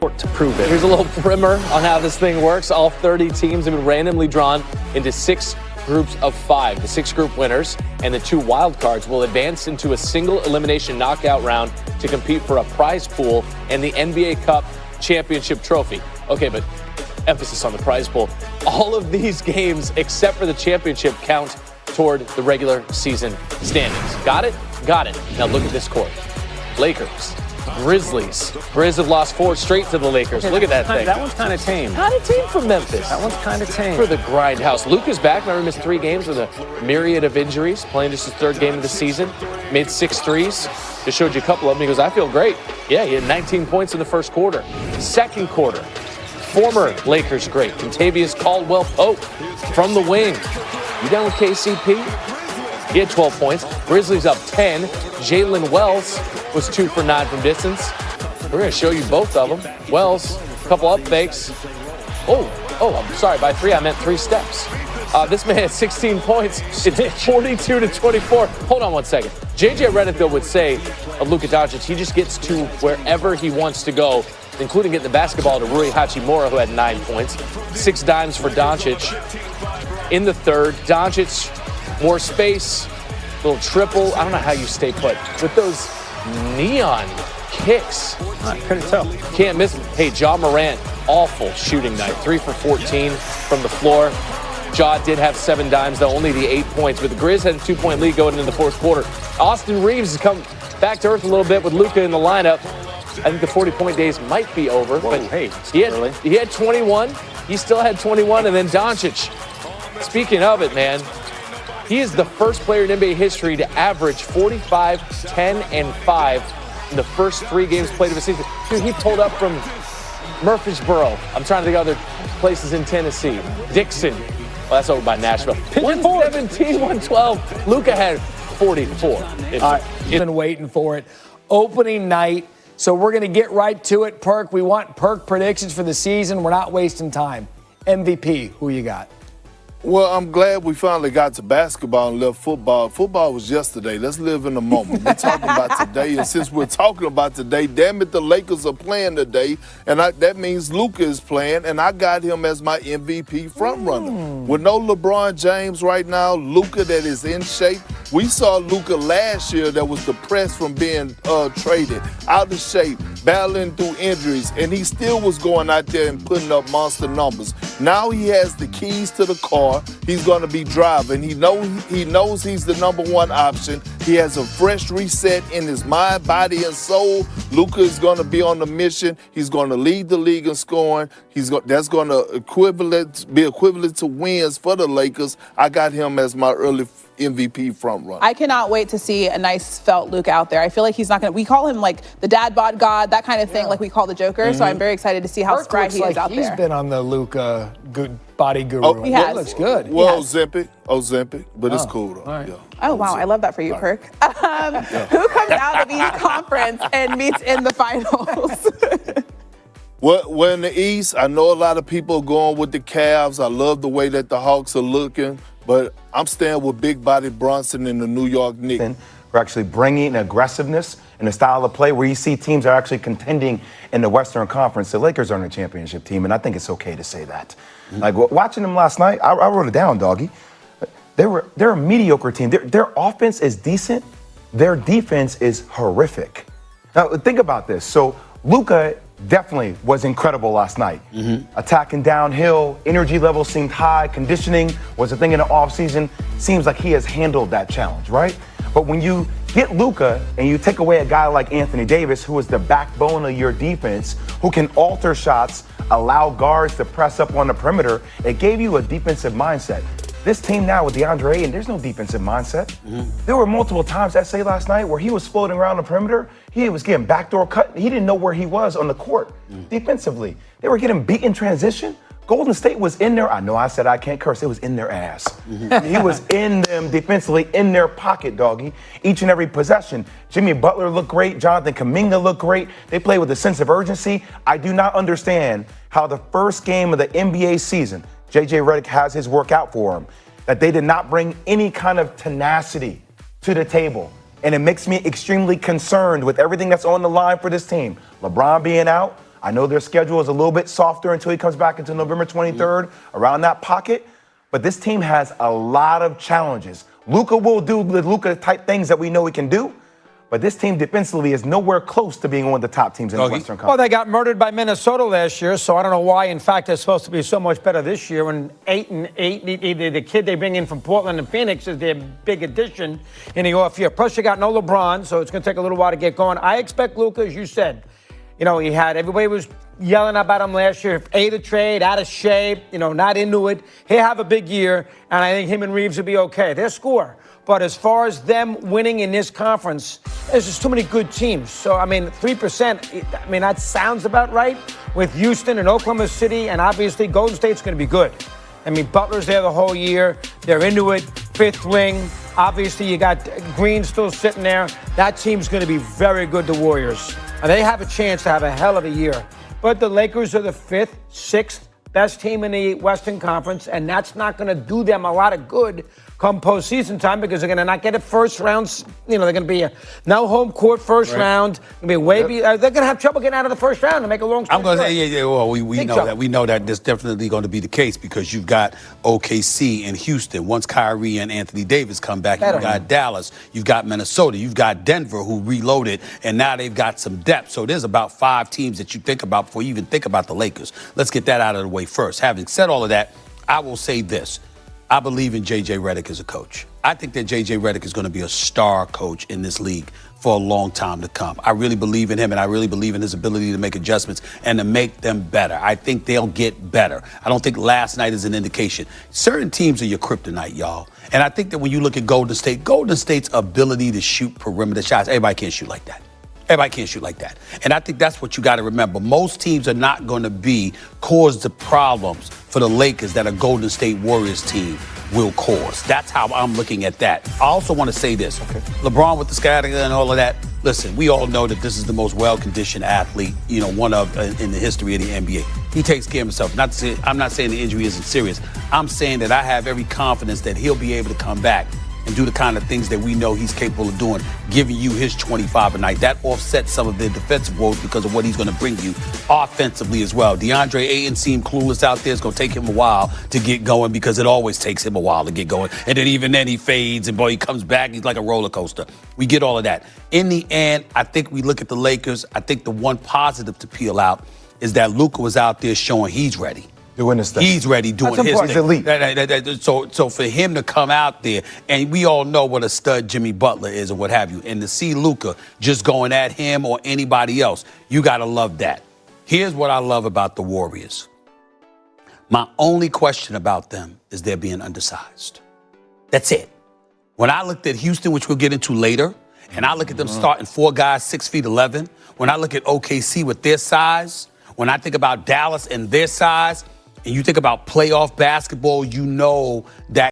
to prove it. Here's a little primer on how this thing works. All 30 teams have been randomly drawn into 6 groups of 5. The 6 group winners and the 2 wild cards will advance into a single elimination knockout round to compete for a prize pool and the NBA Cup championship trophy. Okay, but emphasis on the prize pool. All of these games, except for the championship, count toward the regular season standings. Got it? Got it. Now look at this court. Lakers, Grizzlies. Grizz have lost 4 straight to the Lakers. Look at that thing. That one's kind of tame. Kind of tame for Memphis. That one's kind of tame. For the grindhouse. Luka's back. Remember, he missed 3 games with a myriad of injuries. Playing just his 3rd game of the season. Made 6 threes. Just showed you a couple of them. He goes, I feel great. Yeah, he had 19 points in the first quarter. Second quarter, former Lakers great, Contavious Caldwell-Pope from the wing. You down with KCP? He had 12 points. Grizzlies up 10. Jalen Wells was 2 for 9 from distance. We're going to show you both of them. Wells, a couple up fakes. I'm sorry. By 3, I meant 3 steps. This man had 16 points. It's 42-24. Hold on one second. JJ Redick, though, would say of Luka Dončić, he just gets to wherever he wants to go, including getting the basketball to Rui Hachimura, who had 9 points. 6 dimes for Doncic. In the third, Doncic, more space, little triple. I don't know how you stay put with those neon kicks. I couldn't tell. Can't miss them. Hey, Ja Morant, awful shooting night. 3 for 14 from the floor. Ja did have 7 dimes, though, only the 8 points. But the Grizz had a 2-point lead going into the fourth quarter. Austin Reeves has come back to earth a little bit with Luka in the lineup. I think the 40-point days might be over. Whoa, but hey, he had 21. He still had 21. And then Doncic. Speaking of it, man, he is the first player in NBA history to average 45, 10, and 5 in the first 3 games played of a season. Dude, he pulled up from Murfreesboro. I'm trying to think of other places in Tennessee. Dixon. Well, that's over by Nashville. 117, 112. Luka had 44. You've been waiting for it. Opening night. So we're going to get right to it, Perk. We want Perk predictions for the season. We're not wasting time. MVP, who you got? Well, I'm glad we finally got to basketball and left football. Football was yesterday. Let's live in the moment. We're talking about today, and since we're talking about today, damn it, the Lakers are playing today, and that means Luka is playing, and I got him as my MVP frontrunner. With no LeBron James right now, Luka that is in shape. We saw Luka last year that was depressed from being traded, out of shape, battling through injuries, and he still was going out there and putting up monster numbers. Now he has the keys to the car. He's going to be driving. He knows he's the number 1 option. He has a fresh reset in his mind, body, and soul. Luka is going to be on the mission. He's going to lead the league in scoring. That's going to be equivalent to wins for the Lakers. I got him as my early MVP frontrunner. I cannot wait to see a nice felt Luka out there. I feel like he's not going to, we call him like the dad bod god, that kind of thing, like we call the Joker. Mm-hmm. So I'm very excited to see how spry he is out there. He's been on the Luka good body guru. Oh, he has. It looks good. Well, Ozempic, but it's cool though. All right. Yeah. Oh, wow. I love that for you, Perk. Who comes out of each conference and meets in the finals? Well, in the East, I know a lot of people are going with the Cavs. I love the way that the Hawks are looking, but I'm staying with Big Body Brunson and the New York Knicks. We're actually bringing aggressiveness and a style of play where you see teams are actually contending in the Western Conference. The Lakers are in a championship team, and I think it's okay to say that. Like watching them last night, I wrote it down, doggy. They're a mediocre team. Their offense is decent. Their defense is horrific. Now think about this. So Luka definitely was incredible last night. Attacking downhill, energy levels seemed high, conditioning was a thing in the offseason. Seems like he has handled that challenge, right? But when you get Luka and you take away a guy like Anthony Davis, who is the backbone of your defense, who can alter shots, allow guards to press up on the perimeter, it gave you a defensive mindset. This team now with DeAndre Ayton, there's no defensive mindset. There were multiple times, I say last night, where he was floating around the perimeter. He was getting backdoor cut. He didn't know where he was on the court defensively. They were getting beat in transition. Golden State was in there. I know I said I can't curse. It was in their ass. He was in them defensively, in their pocket, doggy, each and every possession. Jimmy Butler looked great. Jonathan Kuminga looked great. They played with a sense of urgency. I do not understand how the first game of the NBA season, JJ Redick has his work out for him, that they did not bring any kind of tenacity to the table. And it makes me extremely concerned with everything that's on the line for this team. LeBron being out, I know their schedule is a little bit softer until he comes back into November 23rd, around that pocket. But this team has a lot of challenges. Luka will do the Luka-type things that we know he can do. But this team defensively is nowhere close to being one of the top teams in the Western Conference. Well, they got murdered by Minnesota last year, so I don't know why. In fact, they're supposed to be so much better this year. And 8-8, the kid they bring in from Portland and Phoenix is their big addition in the off year. Plus, you got no LeBron, so it's going to take a little while to get going. I expect Luka, as you said, he had everybody was yelling about him last year. A to trade, out of shape, not into it. He'll have a big year, and I think him and Reeves will be okay. They'll score. But as far as them winning in this conference, there's just too many good teams. So, 3%, that sounds about right with Houston and Oklahoma City, and obviously Golden State's going to be good. Butler's there the whole year. They're into it. Fifth ring. Obviously, you got Green still sitting there. That team's going to be very good, the Warriors. And they have a chance to have a hell of a year. But the Lakers are the fifth, sixth best team in the Western Conference, and that's not going to do them a lot of good come postseason time because they're going to not get a first round. They're going to be no home court first round. They're going to have trouble getting out of the first round to make a long story I'm going to short. say, well, we know that. We know that that's definitely going to be the case because you've got OKC and Houston. Once Kyrie and Anthony Davis come back, you've got Dallas, you've got Minnesota, you've got Denver who reloaded, and now they've got some depth. So there's about 5 teams that you think about before you even think about the Lakers. Let's get that out of the way first. Having said all of that, I will say this. I believe in J.J. Redick as a coach. I think that J.J. Redick is going to be a star coach in this league for a long time to come. I really believe in him, and I really believe in his ability to make adjustments and to make them better. I think they'll get better. I don't think last night is an indication. Certain teams are your kryptonite, y'all. And I think that when you look at Golden State's ability to shoot perimeter shots, everybody can't shoot like that. Everybody can't shoot like that. And I think that's what you got to remember. Most teams are not going to cause the problems for the Lakers that a Golden State Warriors team will cause. That's how I'm looking at that. I also want to say this. Okay. LeBron with the scatter and all of that. Listen, we all know that this is the most well-conditioned athlete, one of in the history of the NBA. He takes care of himself. I'm not saying the injury isn't serious. I'm saying that I have every confidence that he'll be able to come back and do the kind of things that we know he's capable of doing, giving you his 25 a night. That offsets some of the defensive woes because of what he's going to bring you offensively as well. DeAndre Ayton seemed clueless out there. It's going to take him a while to get going because it always takes him a while to get going. And then even then he fades and, boy, he comes back. He's like a roller coaster. We get all of that. In the end, I think we look at the Lakers. I think the one positive to peel out is that Luka was out there showing he's ready. Doing his thing. He's ready doing his thing. He's elite. So for him to come out there, and we all know what a stud Jimmy Butler is or what have you, and to see Luka just going at him or anybody else, you got to love that. Here's what I love about the Warriors. My only question about them is they're being undersized. That's it. When I looked at Houston, which we'll get into later, and I look at them starting 4 guys 6'11", when I look at OKC with their size, when I think about Dallas and their size, and you think about playoff basketball, you know that